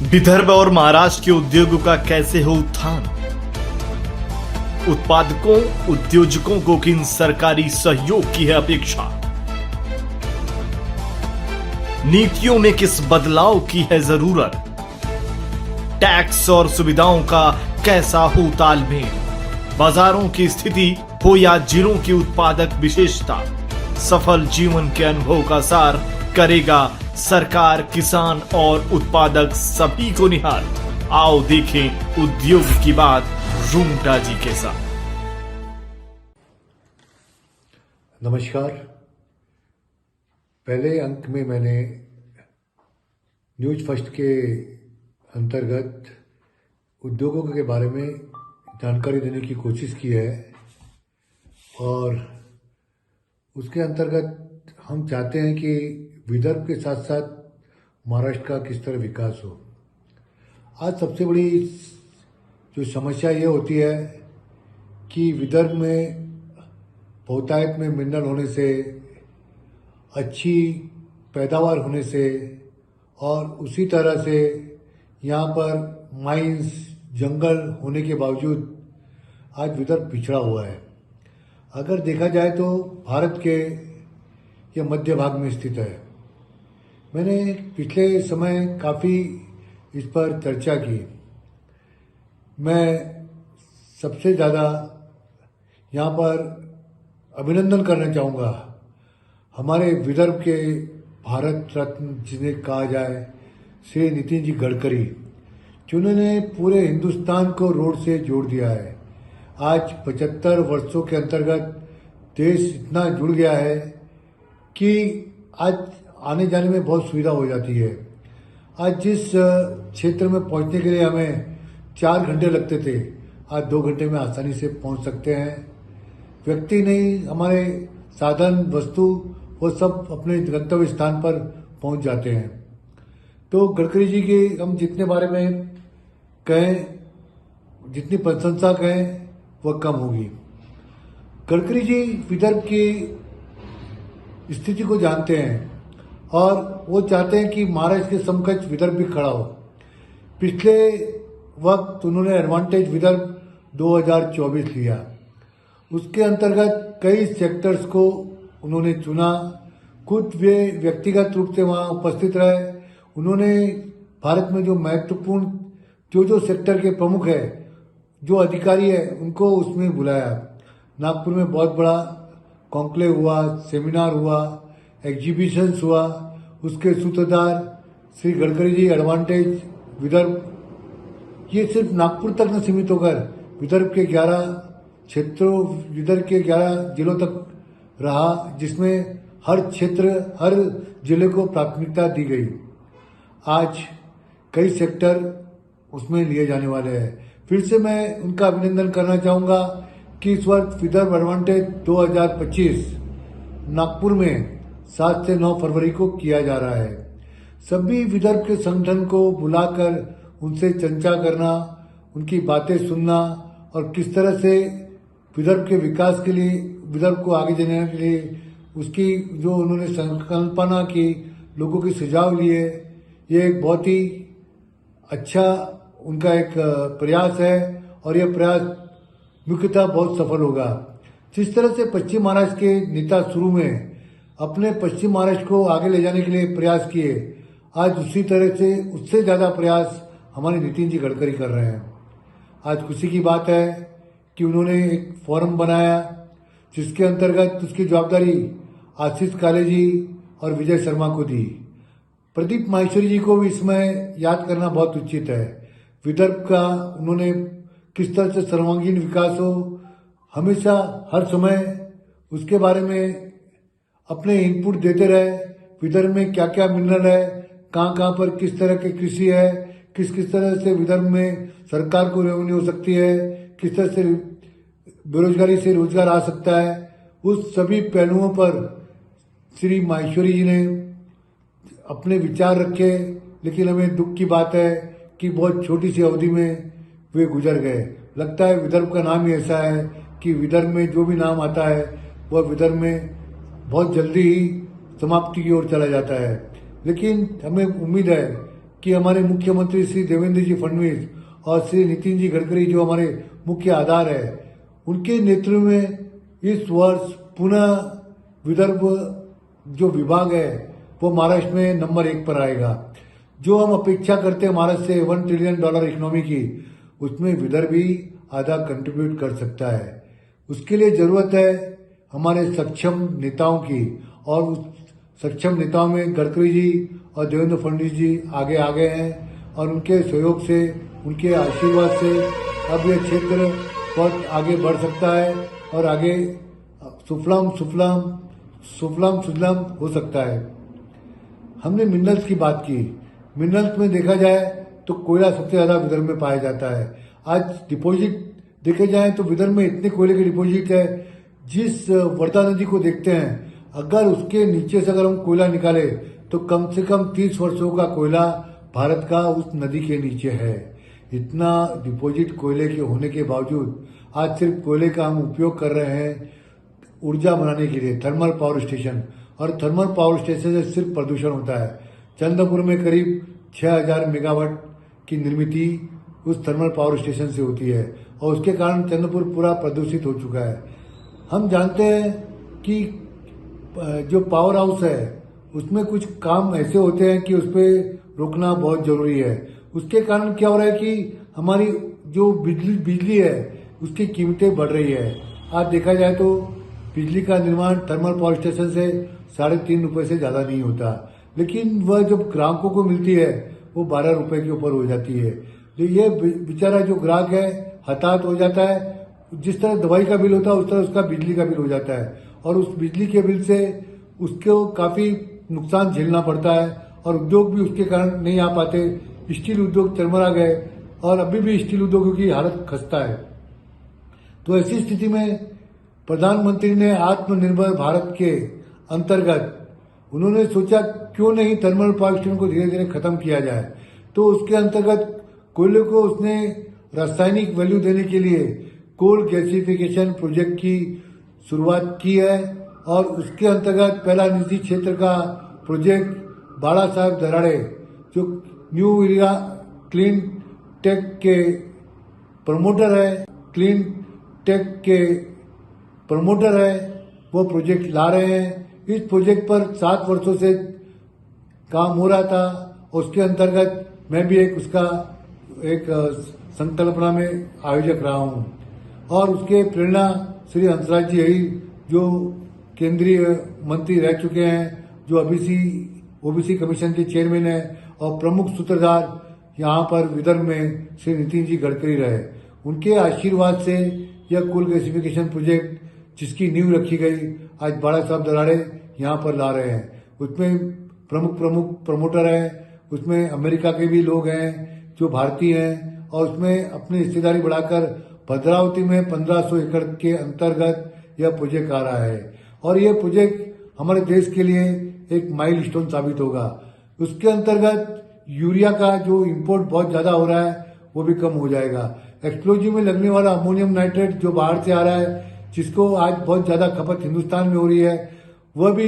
विदर्भ और महाराष्ट्र के उद्योगों का कैसे हो उत्थान? उत्पादकों उद्योजकों को किन सरकारी सहयोग की है अपेक्षा? नीतियों में किस बदलाव की है जरूरत? टैक्स और सुविधाओं का कैसा हो तालमेल? बाजारों की स्थिति हो या जिलों की उत्पादक विशेषता, सफल जीवन के अनुभव का सार करेगा सरकार, किसान और उत्पादक सभी को निहाल। आओ देखें उद्योग की बात रूंगटा जी के साथ। नमस्कार। पहले अंक में मैंने न्यूज फर्स्ट के अंतर्गत उद्योगों के बारे में जानकारी देने की कोशिश की है और उसके अंतर्गत हम चाहते हैं कि विदर्भ के साथ साथ महाराष्ट्र का किस तरह विकास हो। आज सबसे बड़ी जो समस्या ये होती है कि विदर्भ में बहुतायत में मिनरल होने से, अच्छी पैदावार होने से और उसी तरह से यहाँ पर माइंस, जंगल होने के बावजूद आज विदर्भ पिछड़ा हुआ है। अगर देखा जाए तो भारत के ये मध्य भाग में स्थित है। मैंने पिछले समय काफ़ी इस पर चर्चा की। मैं सबसे ज़्यादा यहाँ पर अभिनंदन करना चाहूँगा हमारे विदर्भ के भारत रत्न जिन्हें कहा जाए श्री नितिन जी गडकरी, जिन्होंने पूरे हिंदुस्तान को रोड से जोड़ दिया है। आज 75 वर्षों के अंतर्गत देश इतना जुड़ गया है कि आज आने जाने में बहुत सुविधा हो जाती है। आज जिस क्षेत्र में पहुंचने के लिए हमें 4 घंटे लगते थे, आज 2 घंटे में आसानी से पहुंच सकते हैं। व्यक्ति नहीं, हमारे साधन, वस्तु वो सब अपने गंतव्य स्थान पर पहुंच जाते हैं। तो गडकरी जी के हम जितने बारे में कहें, जितनी प्रशंसा कहें वह कम होगी। गडकरी जी विदर्भ की स्थिति को जानते हैं और वो चाहते हैं कि महाराष्ट्र के समकक्ष विदर्भ भी खड़ा हो। पिछले वक्त उन्होंने एडवांटेज विदर्भ 2024 लिया। उसके अंतर्गत कई सेक्टर्स को उन्होंने चुना। खुद वे व्यक्तिगत रूप से वहाँ उपस्थित रहे। उन्होंने भारत में जो महत्वपूर्ण जो सेक्टर के प्रमुख है, जो अधिकारी है, उनको उसमें बुलाया। नागपुर में बहुत बड़ा कॉन्क्लेव हुआ, सेमिनार हुआ, एग्जीबिशंस हुआ। उसके सूत्रधार श्री गडकरी जी, एडवांटेज विदर्भ, ये सिर्फ नागपुर तक न सीमित होकर विदर्भ के 11 क्षेत्रों, विदर्भ के 11 जिलों तक रहा, जिसमें हर क्षेत्र, हर जिले को प्राथमिकता दी गई। आज कई सेक्टर उसमें लिए जाने वाले हैं। फिर से मैं उनका अभिनंदन करना चाहूँगा कि इस वर्ष विदर्भ एडवांटेज 2025 नागपुर में 7 से 9 फरवरी को किया जा रहा है। सभी विदर्भ के संगठन को बुलाकर उनसे चर्चा करना, उनकी बातें सुनना और किस तरह से विदर्भ के विकास के लिए, विदर्भ को आगे जाने के लिए उसकी जो उन्होंने संकल्पना की, लोगों के सुझाव लिए, ये एक बहुत ही अच्छा उनका एक प्रयास है और यह प्रयास मुख्यतः बहुत सफल होगा। जिस तरह से पश्चिम महाराष्ट्र के नेता शुरू में अपने पश्चिम महाराष्ट्र को आगे ले जाने के लिए प्रयास किए, आज उसी तरह से उससे ज़्यादा प्रयास हमारे नितिन जी गडकरी कर रहे हैं। आज खुशी की बात है कि उन्होंने एक फोरम बनाया जिसके अंतर्गत उसकी जवाबदारी आशीष काले जी और विजय शर्मा को दी। प्रदीप माहेश्वरी जी को भी इसमें याद करना बहुत उचित है। विदर्भ का उन्होंने किस तरह से सर्वांगीण विकास हो, हमेशा हर समय उसके बारे में अपने इनपुट देते रहे। विदर्भ में क्या क्या मिनरल है, कहाँ पर किस तरह की कृषि है, किस तरह से विदर्भ में सरकार को रेवेन्यू हो सकती है, किस तरह से बेरोजगारी से रोजगार आ सकता है, उस सभी पहलुओं पर श्री माहेश्वरी जी ने अपने विचार रखे। लेकिन हमें दुख की बात है कि बहुत छोटी सी अवधि में वे गुजर गए। लगता है विदर्भ का नाम ही ऐसा है कि विदर्भ में जो भी नाम आता है वह विदर्भ में बहुत जल्दी ही समाप्ति की ओर चला जाता है। लेकिन हमें उम्मीद है कि हमारे मुख्यमंत्री श्री देवेंद्र जी फडणवीस और श्री नितिन जी गडकरी जो हमारे मुख्य आधार है, उनके नेतृत्व में इस वर्ष पुनः विदर्भ जो विभाग है वो महाराष्ट्र में नंबर 1 पर आएगा। जो हम अपेक्षा करते हैं महाराष्ट्र से $1 ट्रिलियन इकोनॉमी की, उसमें विदर्भ भी आधा कंट्रीब्यूट कर सकता है। उसके लिए जरूरत है हमारे सक्षम नेताओं की, और उस सक्षम नेताओं में गडकरी जी और देवेंद्र फडणवीस जी आगे आ गए हैं, और उनके सहयोग से, उनके आशीर्वाद से अब यह क्षेत्र बहुत आगे बढ़ सकता है और आगे सुफलाम सुफलाम हो सकता है। हमने मिनरल्स की बात की। मिनरल्स में देखा जाए तो कोयला सबसे ज्यादा विदर्भ में पाया जाता है। आज डिपॉजिट देखे जाए तो विदर्भ में इतने कोयले के डिपॉजिट है, जिस वर्धा नदी को देखते हैं, अगर उसके नीचे से अगर हम कोयला निकाले तो कम से कम 30 वर्षों का कोयला भारत का उस नदी के नीचे है। इतना डिपॉजिट कोयले के होने के बावजूद आज सिर्फ कोयले का हम उपयोग कर रहे हैं ऊर्जा बनाने के लिए, थर्मल पावर स्टेशन, और थर्मल पावर स्टेशन से सिर्फ प्रदूषण होता है। चंद्रपुर में करीब 6000 मेगावाट की निर्मित उस थर्मल पावर स्टेशन से होती है, और उसके कारण चंद्रपुर पूरा प्रदूषित हो चुका है। हम जानते हैं कि जो पावर हाउस है उसमें कुछ काम ऐसे होते हैं कि उस पर रोकना बहुत जरूरी है। उसके कारण क्या हो रहा है कि हमारी जो बिजली है उसकी कीमतें बढ़ रही है। आज देखा जाए तो बिजली का निर्माण थर्मल पावर स्टेशन से ₹3.5 से ज्यादा नहीं होता, लेकिन वह जब ग्राहकों को मिलती है वो ₹12 के ऊपर हो जाती है। तो ये बेचारा जो ग्राहक है हताहत हो जाता है। जिस तरह दवाई का बिल होता है उस तरह उसका बिजली का बिल हो जाता है, और उस बिजली के बिल से उसको काफी नुकसान झेलना पड़ता है, और उद्योग भी उसके कारण नहीं आ पाते। स्टील उद्योग चरमरा गए, और अभी भी स्टील उद्योगों की हालत खस्ता है। तो ऐसी स्थिति में प्रधानमंत्री ने आत्मनिर्भर भारत के अंतर्गत उन्होंने सोचा क्यों नहीं थर्मल पावर स्टेशन को धीरे धीरे खत्म किया जाए। तो उसके अंतर्गत कोयले को उसने रासायनिक वैल्यू देने के लिए कोल गैसिफिकेशन प्रोजेक्ट की शुरुआत की है, और उसके अंतर्गत पहला निजी क्षेत्र का प्रोजेक्ट बाला साहेब दराड़े जो न्यू इंडिया क्लीन टेक के प्रमोटर है, वो प्रोजेक्ट ला रहे हैं। इस प्रोजेक्ट पर 7 वर्षों से काम हो रहा था। उसके अंतर्गत मैं भी उसका संकल्पना में आयोजक रहा हूं, और उसके प्रेरणा श्री हंसराज जी यही जो केंद्रीय मंत्री रह चुके हैं, जो ओबीसी कमीशन के चेयरमैन है, और प्रमुख सूत्रधार यहाँ पर विदर्भ में श्री नितिन जी गडकरी रहे। उनके आशीर्वाद से यह कोल गैसिफिकेशन प्रोजेक्ट जिसकी नींव रखी गई, आज बाला साहब दराड़े यहाँ पर ला रहे हैं। उसमें प्रमुख प्रमोटर है, उसमें अमेरिका के भी लोग हैं जो भारतीय हैं, और उसमें अपनी हिस्सेदारी बढ़ाकर भद्रावती में 1500 एकड़ के अंतर्गत यह प्रोजेक्ट आ रहा है, और यह प्रोजेक्ट हमारे देश के लिए एक माइलस्टोन साबित होगा। उसके अंतर्गत यूरिया का जो इंपोर्ट बहुत ज्यादा हो रहा है वो भी कम हो जाएगा। एक्सप्लोजिव में लगने वाला अमोनियम नाइट्रेट जो बाहर से आ रहा है, जिसको आज बहुत ज्यादा खपत हिंदुस्तान में हो रही है, वह भी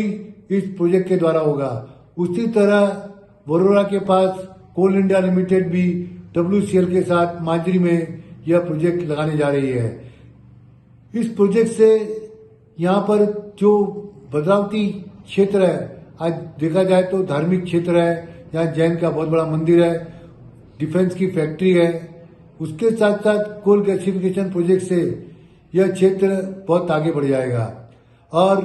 इस प्रोजेक्ट के द्वारा होगा। उसी तरह वरोरा के पास कोल इंडिया लिमिटेड भी WCL के साथ माजरी में यह प्रोजेक्ट लगाने जा रही है। इस प्रोजेक्ट से यहाँ पर जो भद्रावती क्षेत्र है, आज देखा जाए तो धार्मिक क्षेत्र है, यहाँ जैन का बहुत बड़ा मंदिर है, डिफेंस की फैक्ट्री है। उसके साथ साथ कोल गैसिफिकेशन प्रोजेक्ट से यह क्षेत्र बहुत आगे बढ़ जाएगा, और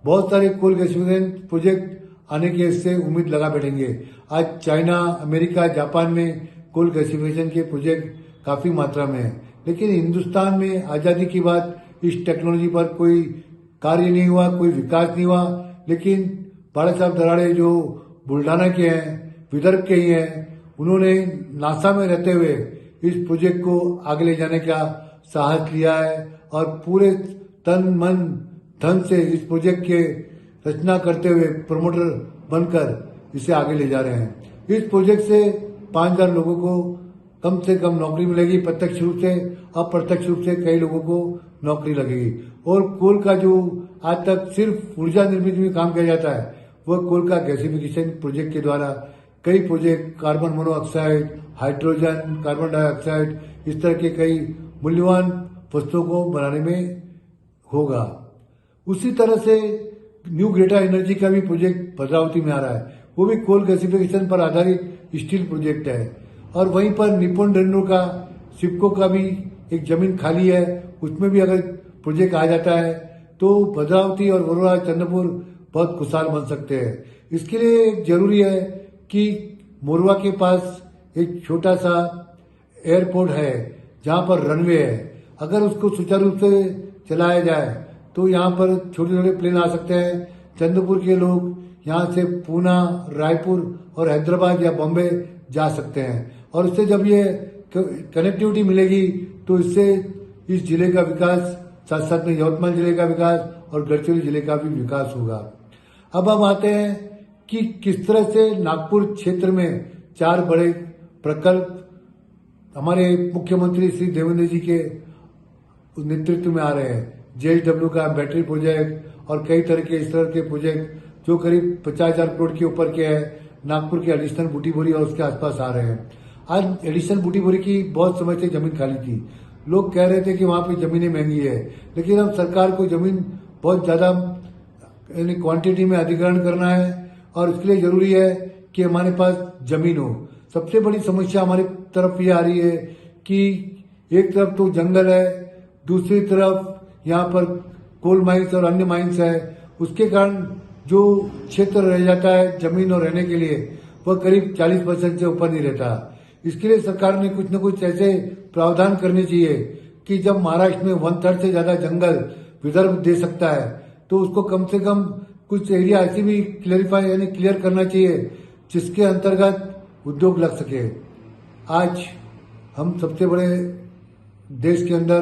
बहुत सारे कोल गैसिफिकेशन प्रोजेक्ट आने की इससे उम्मीद लगा बैठेंगे। आज चाइना, अमेरिका, जापान में कोल गैसिफिकेशन के प्रोजेक्ट काफी मात्रा में है, लेकिन हिंदुस्तान में आजादी के बाद इस टेक्नोलॉजी पर कोई कार्य नहीं हुआ, कोई विकास नहीं हुआ। लेकिन बाला साहब दराड़े जो बुल्ढाना के हैं, विदर्भ के ही हैं, उन्होंने नासा में रहते हुए इस प्रोजेक्ट को आगे ले जाने का साहस लिया है, और पूरे तन मन धन से इस प्रोजेक्ट के रचना करते हुए प्रमोटर बनकर इसे आगे ले जा रहे हैं। इस प्रोजेक्ट से 5000 लोगों को कम से कम नौकरी मिलेगी, प्रत्यक्ष रूप से, अप्रत्यक्ष रूप से कई लोगों को नौकरी लगेगी। और कोल का जो आज तक सिर्फ ऊर्जा निर्मित में काम किया जाता है, वह कोल का गैसिफिकेशन प्रोजेक्ट के द्वारा कई project carbon monoxide, hydrogen, carbon dioxide, इस तरह के कई मूल्यवान वस्तुओं को बनाने में होगा। उसी तरह से न्यू ग्रेटा एनर्जी का भी प्रोजेक्ट भद्रावती में आ रहा है, वो भी कोल गैसिफिकेशन पर आधारित स्टील प्रोजेक्ट है। और वहीं पर निप्पॉन रेनो का सिपको का भी एक जमीन खाली है, उसमें भी अगर प्रोजेक्ट आ जाता है तो भद्रावती और वरोरा चंद्रपुर बहुत खुशहाल बन सकते हैं। इसके लिए जरूरी है कि मोरवा के पास एक छोटा सा एयरपोर्ट है जहां पर रनवे है, अगर उसको सुचारू रूप से चलाया जाए तो यहाँ पर छोटे छोटे प्लेन आ सकते हैं। चंद्रपुर के लोग यहाँ से पूना, रायपुर और हैदराबाद या बॉम्बे जा सकते हैं, और इससे जब ये कनेक्टिविटी मिलेगी तो इससे इस जिले का विकास, साथ साथ में यवतमाल जिले का विकास और गढ़चिरौली जिले का भी विकास होगा। अब हम आते हैं कि किस तरह से नागपुर क्षेत्र में 4 बड़े प्रकल्प हमारे मुख्यमंत्री श्री देवेंद्र जी के नेतृत्व में आ रहे हैं। JSW का बैटरी प्रोजेक्ट और कई तरह के इस तरह के प्रोजेक्ट जो करीब 50,000 करोड़ के ऊपर के हैं, नागपुर के एडिशनल बूटीबोरी और उसके आसपास आ रहे हैं। आज एडिशनल बूटीबोरी की बहुत समय से जमीन खाली थी, लोग कह रहे थे कि वहां पे जमीनें महंगी है, लेकिन अब सरकार को जमीन बहुत ज्यादा यानी क्वांटिटी में अधिग्रहण करना है और इसके लिए जरूरी है कि हमारे पास जमीन हो। सबसे बड़ी समस्या हमारी तरफ ये आ रही है कि एक तरफ तो जंगल है, दूसरी तरफ यहाँ पर कोल माइंस और अन्य माइंस है, उसके कारण जो क्षेत्र रह जाता है जमीन और रहने के लिए वह करीब 40% से ऊपर नहीं रहता। इसके लिए सरकार ने कुछ न कुछ ऐसे प्रावधान करने चाहिए कि जब महाराष्ट्र में 1/3 से ज्यादा जंगल विदर्भ दे सकता है तो उसको कम से कम कुछ एरिया ऐसी भी क्लियरिफाई यानी क्लियर करना चाहिए जिसके अंतर्गत उद्योग लग सके। आज हम सबसे बड़े देश के अंदर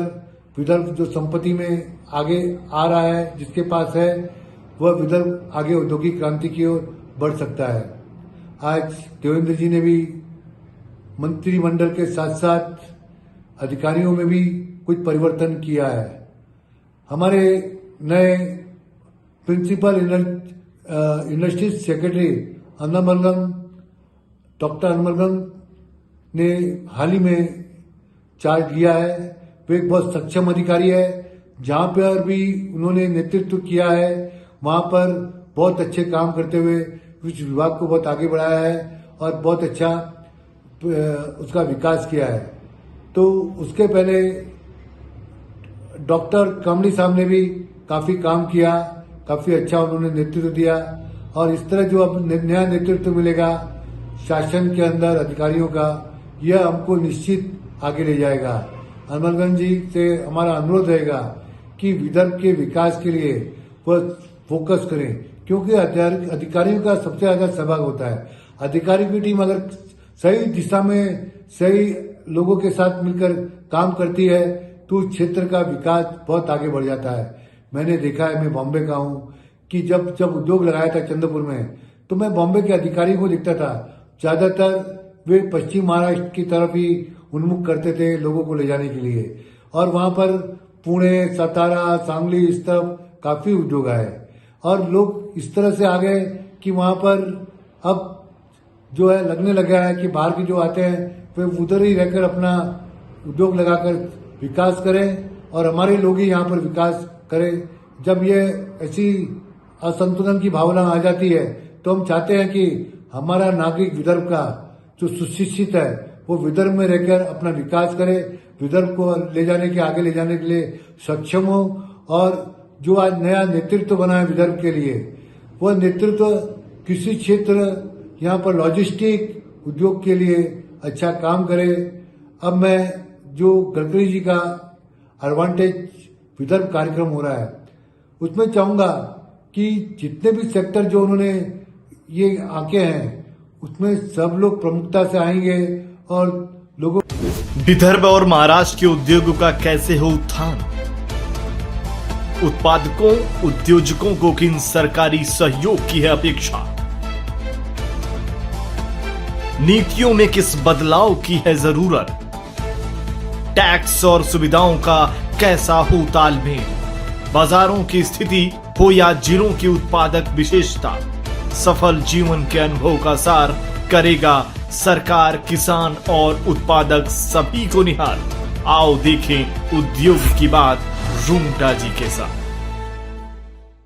विदर्भ जो संपत्ति में आगे आ रहा है, जिसके पास है, वह विदर्भ आगे औद्योगिक क्रांति की ओर बढ़ सकता है। आज देवेंद्र जी ने भी मंत्रिमंडल के साथ साथ अधिकारियों में भी कुछ परिवर्तन किया है। हमारे नए प्रिंसिपल इंडस्ट्रीज सेक्रेटरी डॉक्टर अनमलगम ने हाल ही में चार्ज लिया है। वे एक बहुत सक्षम अधिकारी है, जहां पर भी उन्होंने नेतृत्व किया है वहां पर बहुत अच्छे काम करते हुए उस विभाग को बहुत आगे बढ़ाया है और बहुत अच्छा उसका विकास किया है। तो उसके पहले डॉक्टर कमली साहब ने भी काफी काम किया, काफी अच्छा उन्होंने नेतृत्व दिया और इस तरह जो अब नया नेतृत्व मिलेगा शासन के अंदर अधिकारियों का, यह हमको निश्चित आगे ले जाएगा। अनमलगन जी से हमारा अनुरोध रहेगा कि विदर्भ के विकास के लिए वह फोकस करें, क्योंकि अधिकारियों का सबसे ज्यादा सहभाग होता है। अधिकारियों की टीम अगर सही दिशा में सही लोगों के साथ मिलकर काम करती है तो उस क्षेत्र का विकास बहुत आगे बढ़ जाता है। मैंने देखा है, मैं बॉम्बे का हूं, कि जब उद्योग लगाया था चंद्रपुर में तो मैं बॉम्बे के अधिकारियों को देखता था, ज्यादातर वे पश्चिम महाराष्ट्र की तरफ ही उन्मुख करते थे लोगों को ले जाने के लिए, और वहां पर पुणे, सातारा, सांगली इस तरफ काफी उद्योग आए और लोग इस तरह से आ गए कि वहां पर अब जो है लगने लगा है कि बाहर के जो आते हैं वे उधर ही रहकर अपना उद्योग लगाकर विकास करें और हमारे लोग ही यहाँ पर विकास करें। जब ये ऐसी असंतुलन की भावना आ जाती है तो हम चाहते हैं कि हमारा नागरिक विदर्भ का जो सुशिक्षित है वो विदर्भ में रहकर अपना विकास करे, विदर्भ को आगे ले जाने के लिए सक्षम हो। और जो आज नया नेतृत्व बना है विदर्भ के लिए, वह नेतृत्व किसी क्षेत्र यहाँ पर लॉजिस्टिक उद्योग के लिए अच्छा काम करे। अब मैं जो गडकरी जी का एडवांटेज विदर्भ कार्यक्रम हो रहा है उसमें चाहूंगा कि जितने भी सेक्टर जो उन्होंने ये आंके हैं उसमें सब लोग प्रमुखता से आएंगे और लोगों विदर्भ और महाराष्ट्र के उद्योगों का कैसे हो उत्थान, उत्पादकों उद्योजकों को किन सरकारी सहयोग की है अपेक्षा, नीतियों में किस बदलाव की है जरूरत, टैक्स और सुविधाओं का कैसा हो तालमेल, बाजारों की स्थिति हो या जिलों की उत्पादक विशेषता, सफल जीवन के अनुभव का सार करेगा सरकार किसान और उत्पादक सभी को निहाल। आओ देखें उद्योग की बात रूंगटा जी के साथ।